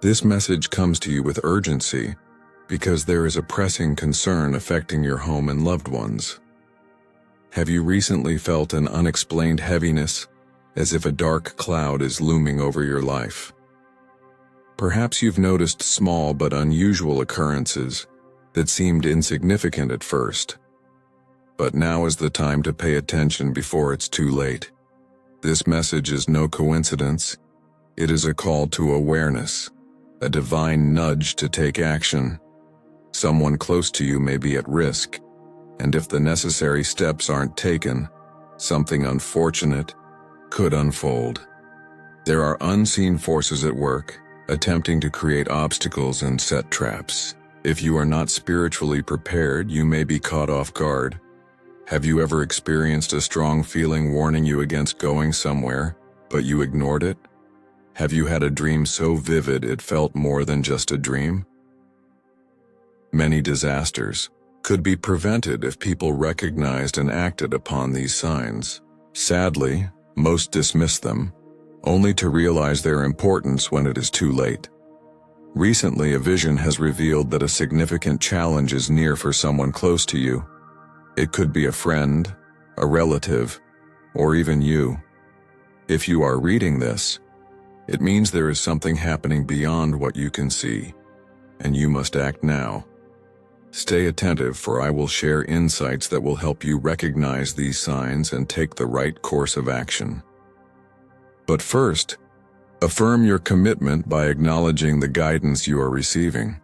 This message comes to you with urgency because there is a pressing concern affecting your home and loved ones. Have you recently felt an unexplained heaviness, as if a dark cloud is looming over your life? Perhaps you've noticed small but unusual occurrences that seemed insignificant at first. But now is the time to pay attention before it's too late. This message is no coincidence. It is a call to awareness, a divine nudge to take action. Someone close to you may be at risk, and if the necessary steps aren't taken, something unfortunate could unfold. There are unseen forces at work, attempting to create obstacles and set traps. If you are not spiritually prepared, you may be caught off guard. Have you ever experienced a strong feeling warning you against going somewhere, but you ignored it? Have you had a dream so vivid it felt more than just a dream? Many disasters could be prevented if people recognized and acted upon these signs. Sadly, most dismiss them, only to realize their importance when it is too late. Recently, a vision has revealed that a significant challenge is near for someone close to you. It could be a friend, a relative, or even you. If you are reading this, it means there is something happening beyond what you can see, and you must act now. Stay attentive, for I will share insights that will help you recognize these signs and take the right course of action. But first, affirm your commitment by acknowledging the guidance you are receiving.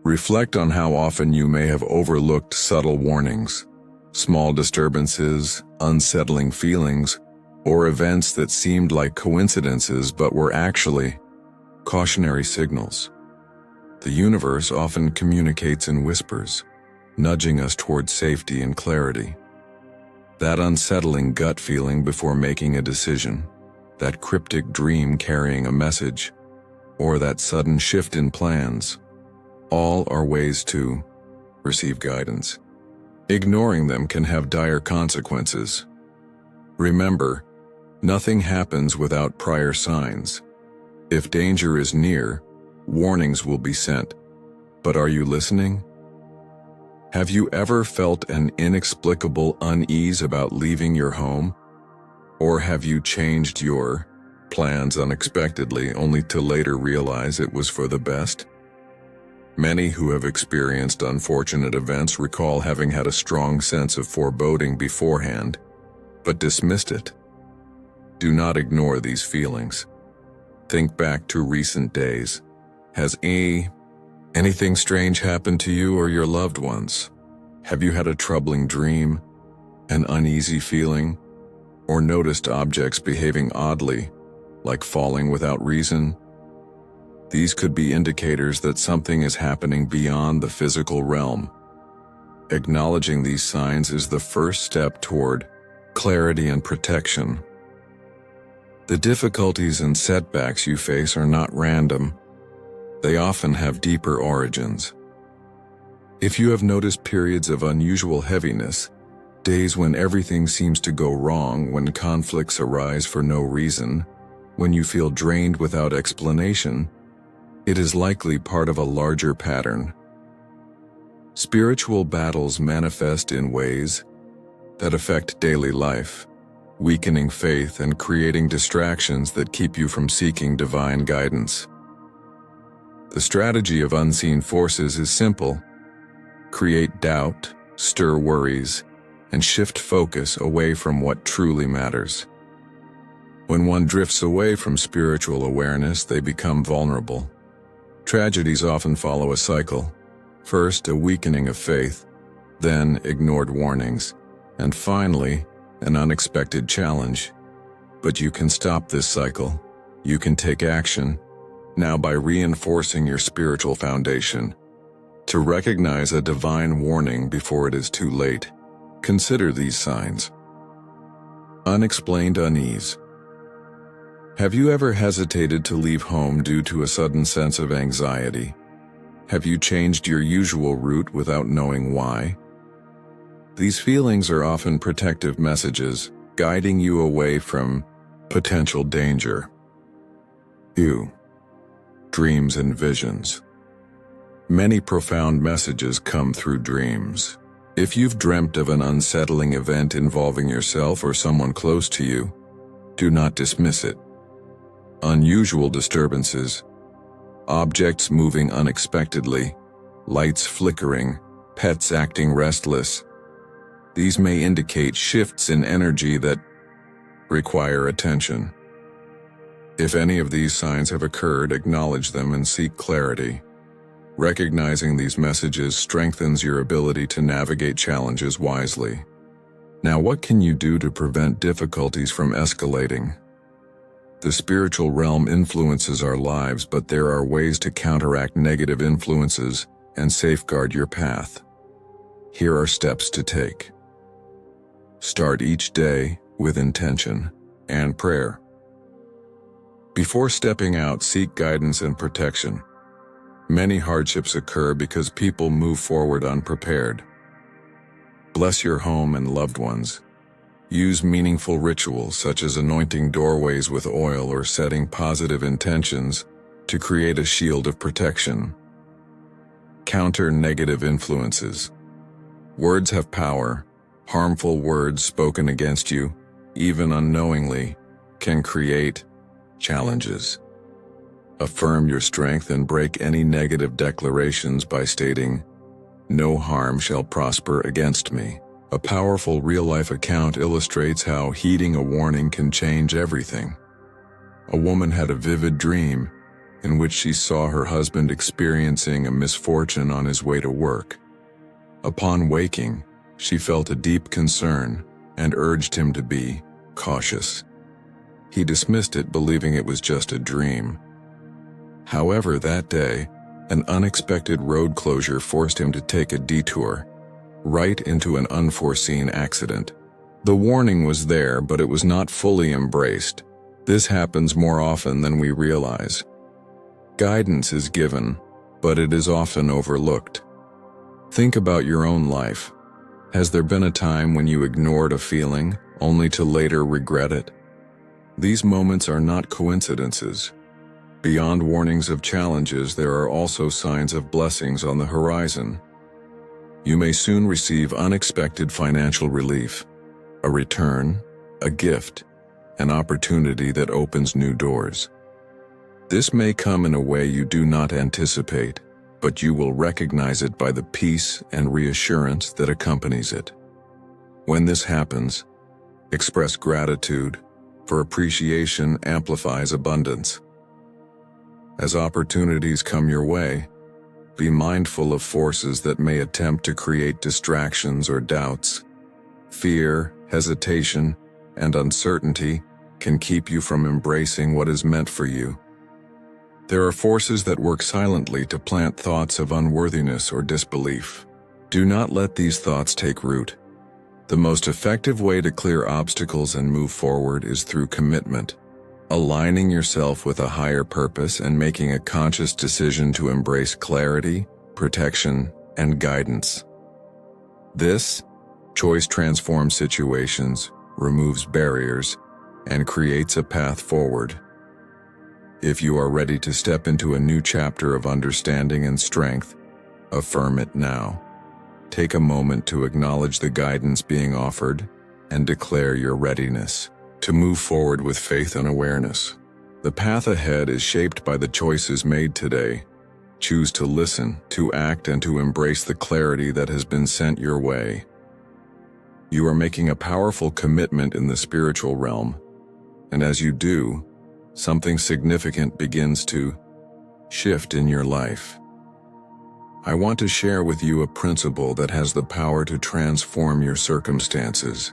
Reflect on how often you may have overlooked subtle warnings, small disturbances, unsettling feelings, or events that seemed like coincidences but were actually cautionary signals. The universe often communicates in whispers, nudging us toward safety and clarity. That unsettling gut feeling before making a decision, that cryptic dream carrying a message, or that sudden shift in plans, all are ways to receive guidance. Ignoring them can have dire consequences. Remember, nothing happens without prior signs. If danger is near, warnings will be sent. But are you listening? Have you ever felt an inexplicable unease about leaving your home? Or have you changed your plans unexpectedly only to later realize it was for the best? Many who have experienced unfortunate events recall having had a strong sense of foreboding beforehand, but dismissed it. Do not ignore these feelings. Think back to recent days. Has anything strange happened to you or your loved ones? Have you had a troubling dream, an uneasy feeling, or noticed objects behaving oddly, like falling without reason? These could be indicators that something is happening beyond the physical realm. Acknowledging these signs is the first step toward clarity and protection. The difficulties and setbacks you face are not random. They often have deeper origins. If you have noticed periods of unusual heaviness, days when everything seems to go wrong, when conflicts arise for no reason, when you feel drained without explanation, it is likely part of a larger pattern. Spiritual battles manifest in ways that affect daily life, weakening faith and creating distractions that keep you from seeking divine guidance. The strategy of unseen forces is simple. Create doubt, stir worries, and shift focus away from what truly matters. When one drifts away from spiritual awareness, they become vulnerable. Tragedies often follow a cycle. First, a weakening of faith, then ignored warnings, and finally, an unexpected challenge. But you can stop this cycle. You can take action, now by reinforcing your spiritual foundation. To recognize a divine warning before it is too late, consider these signs. Unexplained unease. Have you ever hesitated to leave home due to a sudden sense of anxiety? Have you changed your usual route without knowing why? These feelings are often protective messages, guiding you away from potential danger. 2. dreams and visions. Many profound messages come through dreams. If you've dreamt of an unsettling event involving yourself or someone close to you, do not dismiss it. Unusual disturbances, objects moving unexpectedly, lights flickering, pets acting restless. These may indicate shifts in energy that require attention. If any of these signs have occurred, acknowledge them and seek clarity. Recognizing these messages strengthens your ability to navigate challenges wisely. Now, what can you do to prevent difficulties from escalating? The spiritual realm influences our lives, but there are ways to counteract negative influences and safeguard your path. Here are steps to take. Start each day with intention and prayer. Before stepping out, seek guidance and protection. Many hardships occur because people move forward unprepared. Bless your home and loved ones. Use meaningful rituals such as anointing doorways with oil or setting positive intentions to create a shield of protection. Counter negative influences. Words have power. Harmful words spoken against you, even unknowingly, can create challenges. Affirm your strength and break any negative declarations by stating, "No harm shall prosper against me." A powerful real-life account illustrates how heeding a warning can change everything. A woman had a vivid dream in which she saw her husband experiencing a misfortune on his way to work. Upon waking, she felt a deep concern and urged him to be cautious. He dismissed it, believing it was just a dream. However, that day, an unexpected road closure forced him to take a detour, right into an unforeseen accident. The warning was there, but it was not fully embraced. This happens more often than we realize. Guidance is given, but it is often overlooked. Think about your own life. Has there been a time when you ignored a feeling, only to later regret it? These moments are not coincidences. Beyond warnings of challenges, there are also signs of blessings on the horizon. You may soon receive unexpected financial relief, a return, a gift, an opportunity that opens new doors. This may come in a way you do not anticipate, but you will recognize it by the peace and reassurance that accompanies it. When this happens, express gratitude, for appreciation amplifies abundance. As opportunities come your way, be mindful of forces that may attempt to create distractions or doubts. Fear, hesitation, and uncertainty can keep you from embracing what is meant for you. There are forces that work silently to plant thoughts of unworthiness or disbelief. Do not let these thoughts take root. The most effective way to clear obstacles and move forward is through commitment, aligning yourself with a higher purpose and making a conscious decision to embrace clarity, protection, and guidance. This choice transforms situations, removes barriers, and creates a path forward. If you are ready to step into a new chapter of understanding and strength, affirm it now. Take a moment to acknowledge the guidance being offered and declare your readiness to move forward with faith and awareness. The path ahead is shaped by the choices made today. Choose to listen, to act, and to embrace the clarity that has been sent your way. You are making a powerful commitment in the spiritual realm, and as you do, something significant begins to shift in your life. I want to share with you a principle that has the power to transform your circumstances.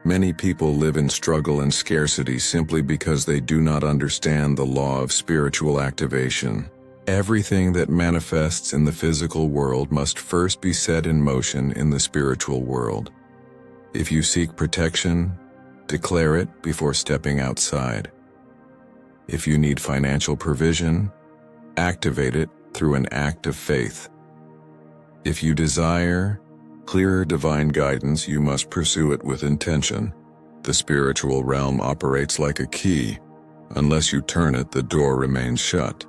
Many people live in struggle and scarcity simply because they do not understand the law of spiritual activation. Everything that manifests in the physical world must first be set in motion in the spiritual world. If you seek protection, declare it before stepping outside. If you need financial provision, activate it through an act of faith. If you desire clearer divine guidance, you must pursue it with intention. The spiritual realm operates like a key. Unless you turn it, the door remains shut.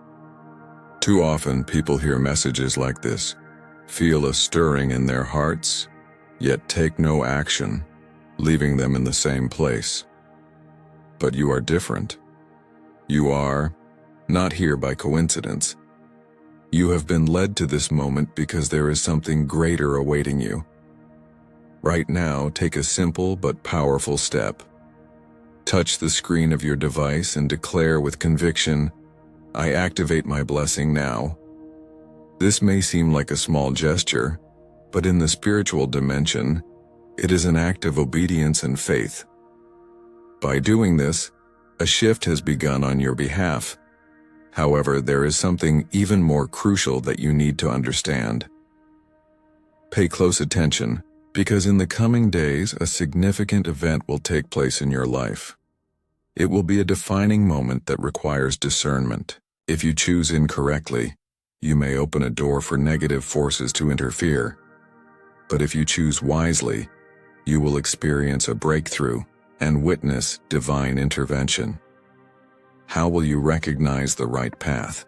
Too often people hear messages like this, feel a stirring in their hearts, yet take no action, leaving them in the same place. But you are different. You are not here by coincidence. You have been led to this moment because there is something greater awaiting you. Right now, take a simple but powerful step. Touch the screen of your device and declare with conviction, "I activate my blessing now." This may seem like a small gesture, but in the spiritual dimension, it is an act of obedience and faith. By doing this, a shift has begun on your behalf. However, there is something even more crucial that you need to understand. Pay close attention, because in the coming days, a significant event will take place in your life. It will be a defining moment that requires discernment. If you choose incorrectly, you may open a door for negative forces to interfere. But if you choose wisely, you will experience a breakthrough and witness divine intervention. How will you recognize the right path?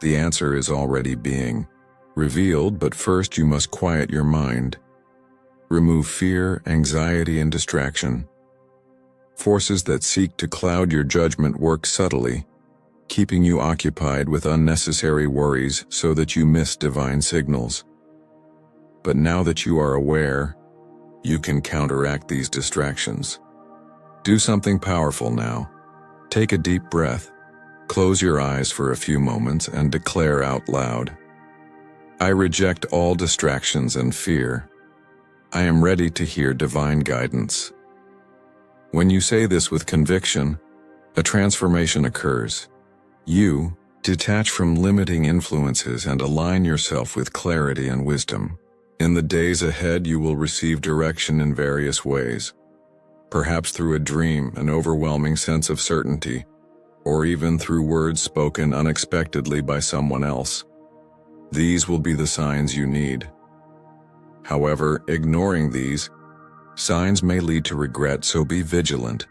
The answer is already being revealed, but first you must quiet your mind. Remove fear, anxiety, and distraction. Forces that seek to cloud your judgment work subtly, keeping you occupied with unnecessary worries so that you miss divine signals. But now that you are aware, you can counteract these distractions. Do something powerful now. Take a deep breath, close your eyes for a few moments, and declare out loud, "I reject all distractions and fear. I am ready to hear divine guidance." When you say this with conviction, a transformation occurs. You detach from limiting influences and align yourself with clarity and wisdom. In the days ahead, you will receive direction in various ways. Perhaps through a dream, an overwhelming sense of certainty, or even through words spoken unexpectedly by someone else. These will be the signs you need. However, ignoring these signs may lead to regret, so be vigilant.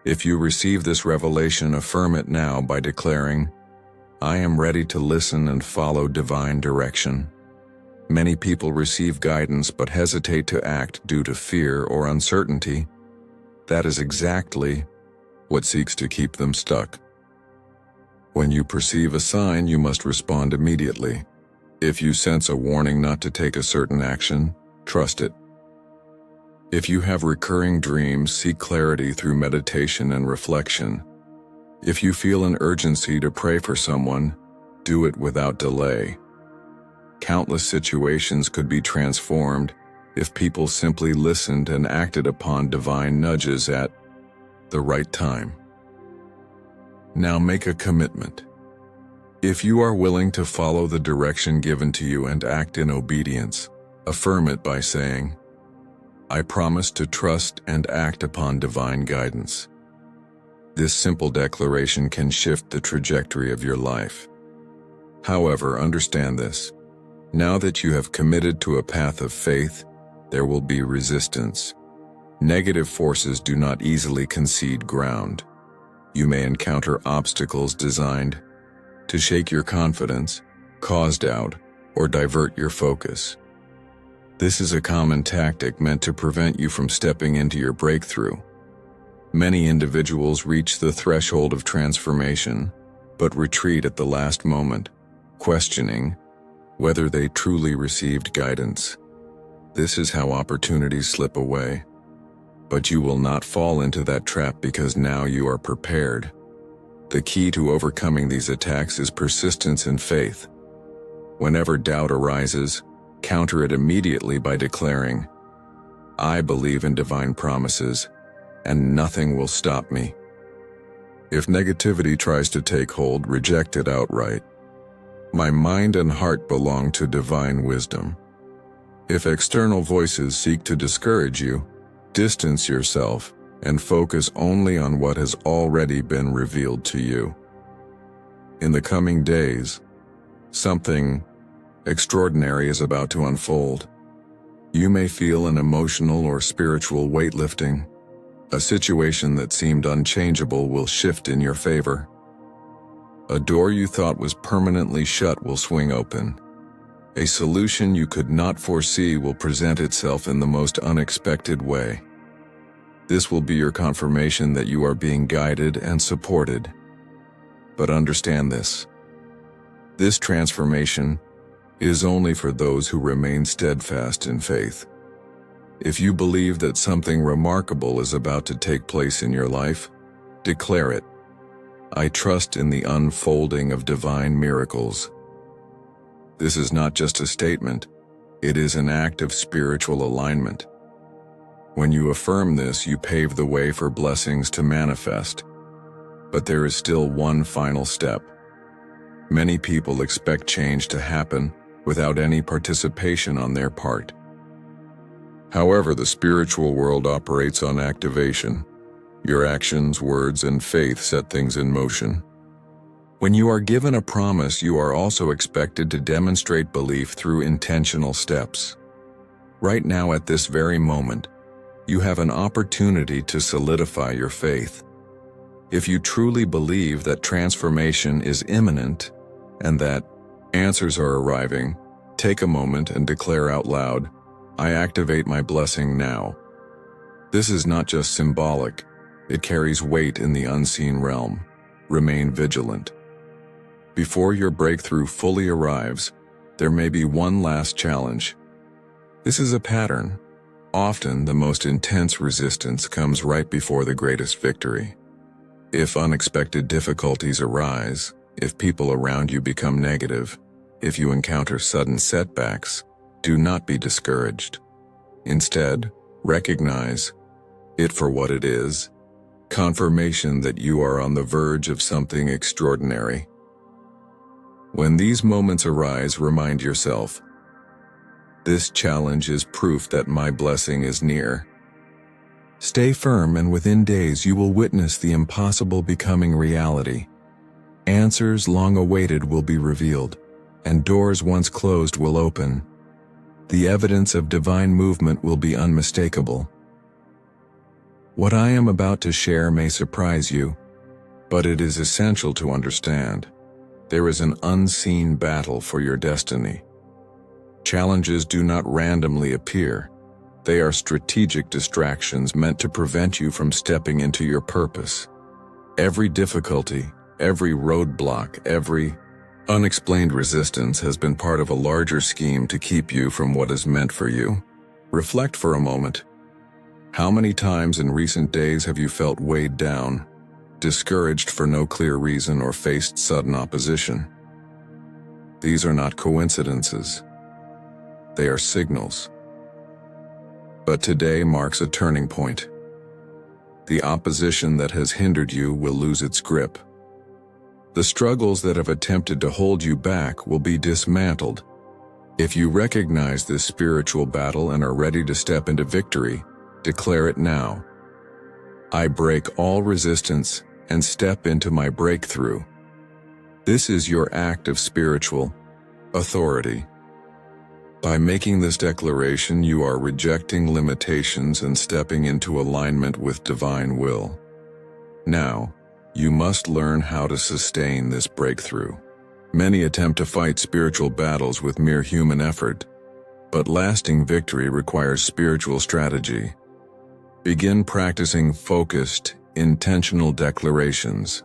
If you receive this revelation, affirm it now by declaring, "I am ready to listen and follow divine direction." Many people receive guidance but hesitate to act due to fear or uncertainty. That is exactly what seeks to keep them stuck. When you perceive a sign, you must respond immediately. If you sense a warning not to take a certain action, trust it. If you have recurring dreams, seek clarity through meditation and reflection. If you feel an urgency to pray for someone, do it without delay. Countless situations could be transformed if people simply listened and acted upon divine nudges at the right time. Now make a commitment. If you are willing to follow the direction given to you and act in obedience, affirm it by saying, "I promise to trust and act upon divine guidance." This simple declaration can shift the trajectory of your life. However, understand this. Now that you have committed to a path of faith, there will be resistance. Negative forces do not easily concede ground. You may encounter obstacles designed to shake your confidence, cause doubt, or divert your focus. This is a common tactic meant to prevent you from stepping into your breakthrough. Many individuals reach the threshold of transformation, but retreat at the last moment, questioning whether they truly received guidance. This is how opportunities slip away. But you will not fall into that trap because now you are prepared. The key to overcoming these attacks is persistence and faith. Whenever doubt arises, counter it immediately by declaring, "I believe in divine promises, and nothing will stop me." If negativity tries to take hold, reject it outright. My mind and heart belong to divine wisdom. If external voices seek to discourage you, distance yourself and focus only on what has already been revealed to you. In the coming days, something extraordinary is about to unfold. You may feel an emotional or spiritual weightlifting. A situation that seemed unchangeable will shift in your favor. A door you thought was permanently shut will swing open. A solution you could not foresee will present itself in the most unexpected way. This will be your confirmation that you are being guided and supported. But understand this. This transformation is only for those who remain steadfast in faith. If you believe that something remarkable is about to take place in your life, declare it. I trust in the unfolding of divine miracles. This is not just a statement, it is an act of spiritual alignment. When you affirm this, you pave the way for blessings to manifest. But there is still one final step. Many people expect change to happen without any participation on their part. However, the spiritual world operates on activation. Your actions, words, and faith set things in motion. When you are given a promise, you are also expected to demonstrate belief through intentional steps. Right now, at this very moment, you have an opportunity to solidify your faith. If you truly believe that transformation is imminent and that answers are arriving, take a moment and declare out loud, I activate my blessing now. This is not just symbolic, it carries weight in the unseen realm. Remain vigilant. Before your breakthrough fully arrives, there may be one last challenge. This is a pattern. Often, the most intense resistance comes right before the greatest victory. If unexpected difficulties arise, if people around you become negative, if you encounter sudden setbacks, do not be discouraged. Instead, recognize it for what it is, confirmation that you are on the verge of something extraordinary. When these moments arise, remind yourself, this challenge is proof that my blessing is near. Stay firm, and within days you will witness the impossible becoming reality. Answers long awaited will be revealed, and doors once closed will open. The evidence of divine movement will be unmistakable. What I am about to share may surprise you, but it is essential to understand. There is an unseen battle for your destiny. Challenges do not randomly appear. They are strategic distractions meant to prevent you from stepping into your purpose. Every difficulty, every roadblock, every unexplained resistance has been part of a larger scheme to keep you from what is meant for you. Reflect for a moment. How many times in recent days have you felt weighed down, discouraged for no clear reason, or faced sudden opposition? These are not coincidences. They are signals. But today marks a turning point. The opposition that has hindered you will lose its grip. The struggles that have attempted to hold you back will be dismantled. If you recognize this spiritual battle and are ready to step into victory, declare it now. I break all resistance and step into my breakthrough. This is your act of spiritual authority. By making this declaration, you are rejecting limitations and stepping into alignment with divine will. Now, you must learn how to sustain this breakthrough. Many attempt to fight spiritual battles with mere human effort, but lasting victory requires spiritual strategy. Begin practicing focused, intentional declarations.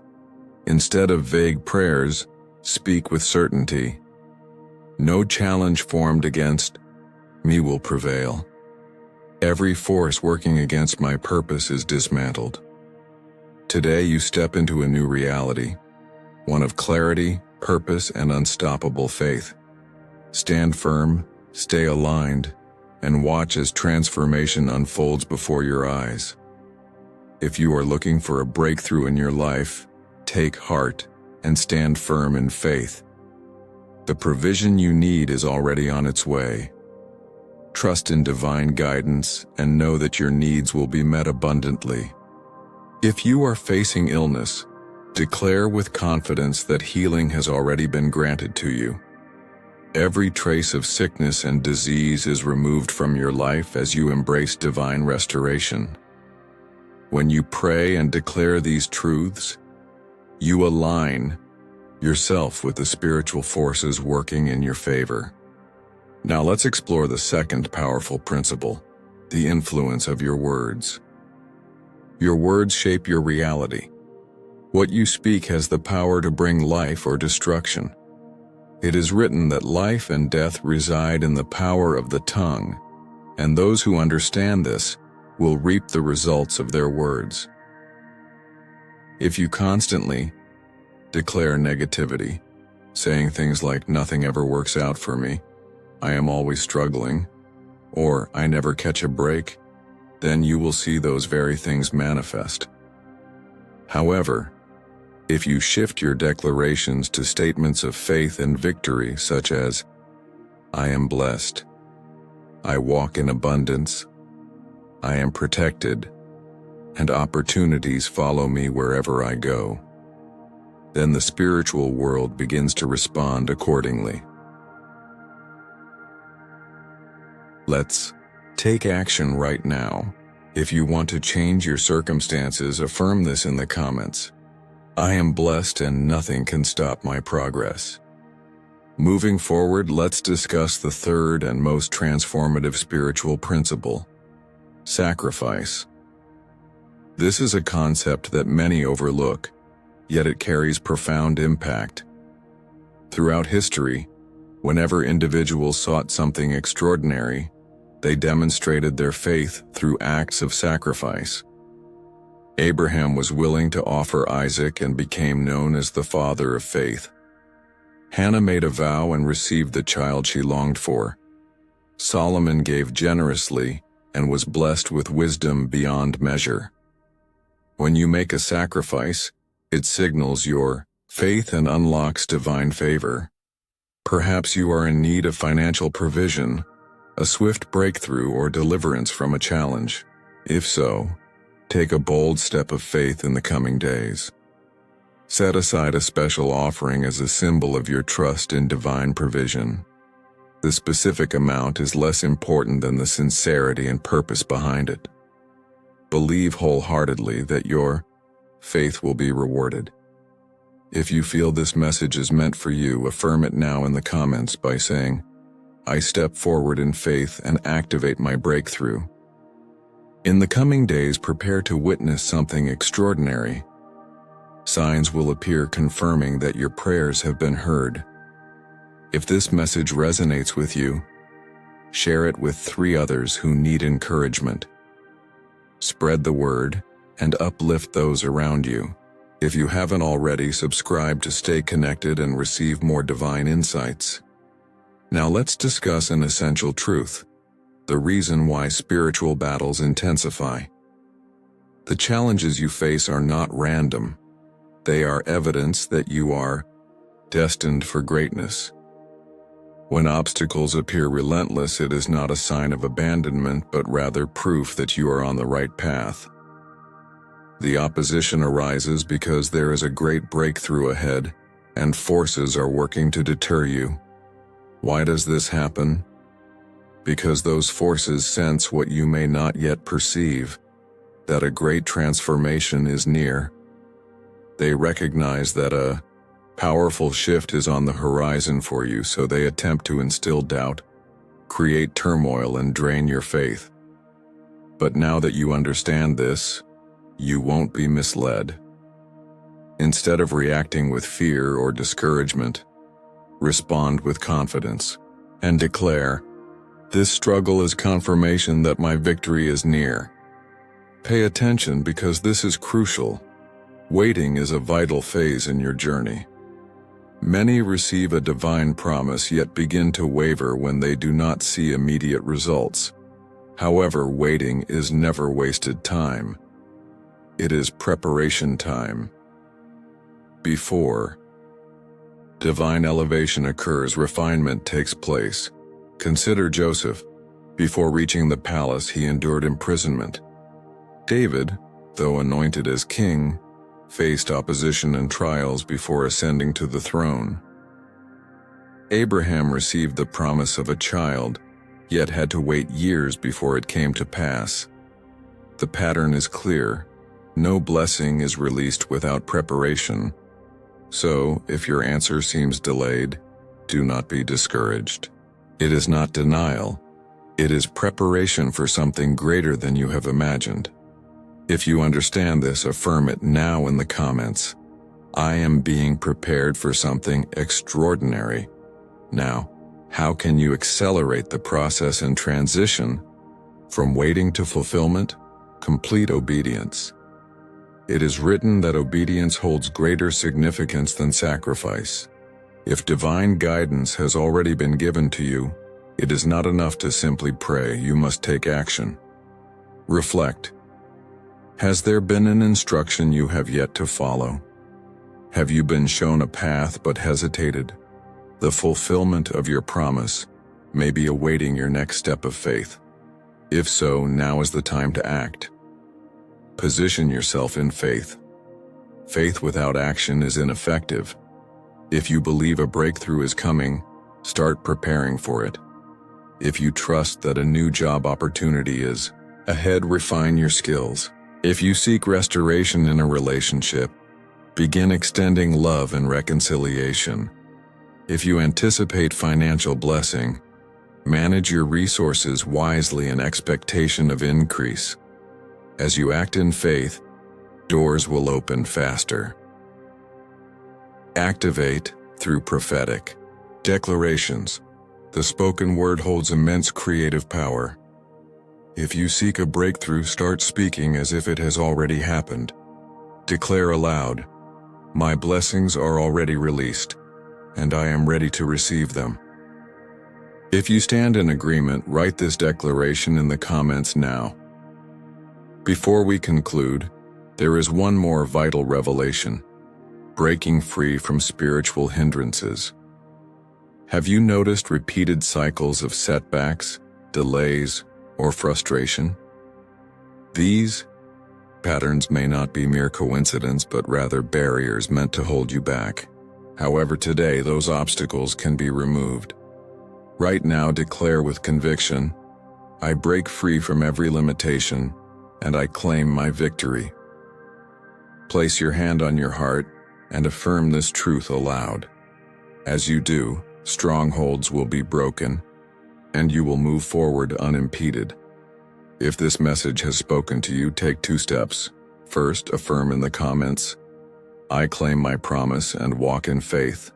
Instead of vague prayers, speak with certainty. No challenge formed against me will prevail. Every force working against my purpose is dismantled. Today you step into a new reality, one of clarity, purpose, and unstoppable faith. Stand firm, stay aligned, and watch as transformation unfolds before your eyes. If you are looking for a breakthrough in your life, take heart and stand firm in faith. The provision you need is already on its way. Trust in divine guidance and know that your needs will be met abundantly. If you are facing illness, declare with confidence that healing has already been granted to you. Every trace of sickness and disease is removed from your life as you embrace divine restoration. When you pray and declare these truths, you align yourself with the spiritual forces working in your favor. Now let's explore the second powerful principle, the influence of your words. Your words shape your reality. What you speak has the power to bring life or destruction. It is written that life and death reside in the power of the tongue, and those who understand this will reap the results of their words. If you constantly declare negativity, saying things like "nothing ever works out for me," "I am always struggling," or "I never catch a break," then you will see those very things manifest. However, if you shift your declarations to statements of faith and victory, such as, "I am blessed," "I walk in abundance," "I am protected," and "opportunities follow me wherever I go," then the spiritual world begins to respond accordingly. Let's take action right now. If you want to change your circumstances, affirm this in the comments. I am blessed and nothing can stop my progress. Moving forward, let's discuss the third and most transformative spiritual principle, sacrifice. This is a concept that many overlook, yet it carries profound impact. Throughout history, whenever individuals sought something extraordinary, they demonstrated their faith through acts of sacrifice. Abraham was willing to offer Isaac and became known as the father of faith. Hannah made a vow and received the child she longed for. Solomon gave generously and was blessed with wisdom beyond measure. When you make a sacrifice, it signals your faith and unlocks divine favor. Perhaps you are in need of financial provision, a swift breakthrough, or deliverance from a challenge. If so, take a bold step of faith in the coming days. Set aside a special offering as a symbol of your trust in divine provision. The specific amount is less important than the sincerity and purpose behind it. Believe wholeheartedly that your faith will be rewarded. If you feel this message is meant for you, affirm it now in the comments by saying, "I step forward in faith and activate my breakthrough." In the coming days, prepare to witness something extraordinary. Signs will appear confirming that your prayers have been heard. If this message resonates with you, share it with 3 others who need encouragement. Spread the word and uplift those around you. If you haven't already, subscribe to stay connected and receive more divine insights. Now let's discuss an essential truth, the reason why spiritual battles intensify. The challenges you face are not random. They are evidence that you are destined for greatness. When obstacles appear relentless, it is not a sign of abandonment, but rather proof that you are on the right path. The opposition arises because there is a great breakthrough ahead, and forces are working to deter you. Why does this happen? Because those forces sense what you may not yet perceive, that a great transformation is near. They recognize that a powerful shift is on the horizon for you, so they attempt to instill doubt, create turmoil, and drain your faith. But now that you understand this, you won't be misled. Instead of reacting with fear or discouragement, respond with confidence and declare, "This struggle is confirmation that my victory is near." Pay attention because this is crucial. Waiting is a vital phase in your journey. Many receive a divine promise yet begin to waver when they do not see immediate results. However, waiting is never wasted time. It is preparation time. Before divine elevation occurs, refinement takes place. Consider Joseph. Before reaching the palace, he endured imprisonment. David, though anointed as king, faced opposition and trials before ascending to the throne. Abraham received the promise of a child, yet had to wait years before it came to pass. The pattern is clear. No blessing is released without preparation. So, if your answer seems delayed, do not be discouraged. It is not denial. It is preparation for something greater than you have imagined. If you understand this, affirm it now in the comments. I am being prepared for something extraordinary. Now, how can you accelerate the process and transition from waiting to fulfillment? Complete obedience. It is written that obedience holds greater significance than sacrifice. If divine guidance has already been given to you, it is not enough to simply pray, you must take action. Reflect. Has there been an instruction you have yet to follow? Have you been shown a path but hesitated? The fulfillment of your promise may be awaiting your next step of faith. If so, now is the time to act. Position yourself in faith. Faith without action is ineffective. If you believe a breakthrough is coming, start preparing for it. If you trust that a new job opportunity is ahead, refine your skills. If you seek restoration in a relationship, begin extending love and reconciliation. If you anticipate financial blessing, manage your resources wisely in expectation of increase. As you act in faith, doors will open faster. Activate through prophetic declarations. The spoken word holds immense creative power. If you seek a breakthrough, start speaking as if it has already happened. Declare aloud, my blessings are already released, and I am ready to receive them. If you stand in agreement, write this declaration in the comments now. Before we conclude, there is one more vital revelation: breaking free from spiritual hindrances. Have you noticed repeated cycles of setbacks, delays, or frustration? These patterns may not be mere coincidence, but rather barriers meant to hold you back. However, today those obstacles can be removed. Right now, declare with conviction, I break free from every limitation, and I claim my victory. Place your hand on your heart and affirm this truth aloud. As you do, strongholds will be broken, and you will move forward unimpeded. If this message has spoken to you, take 2 steps. First, affirm in the comments, I claim my promise and walk in faith.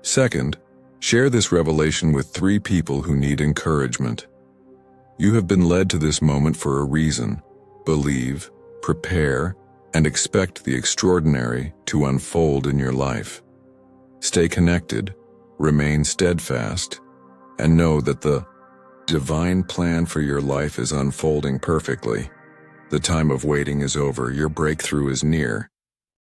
Second, share this revelation with 3 people who need encouragement. You have been led to this moment for a reason. Believe, prepare, and expect the extraordinary to unfold in your life. Stay connected, remain steadfast, and know that the divine plan for your life is unfolding perfectly. The time of waiting is over, your breakthrough is near,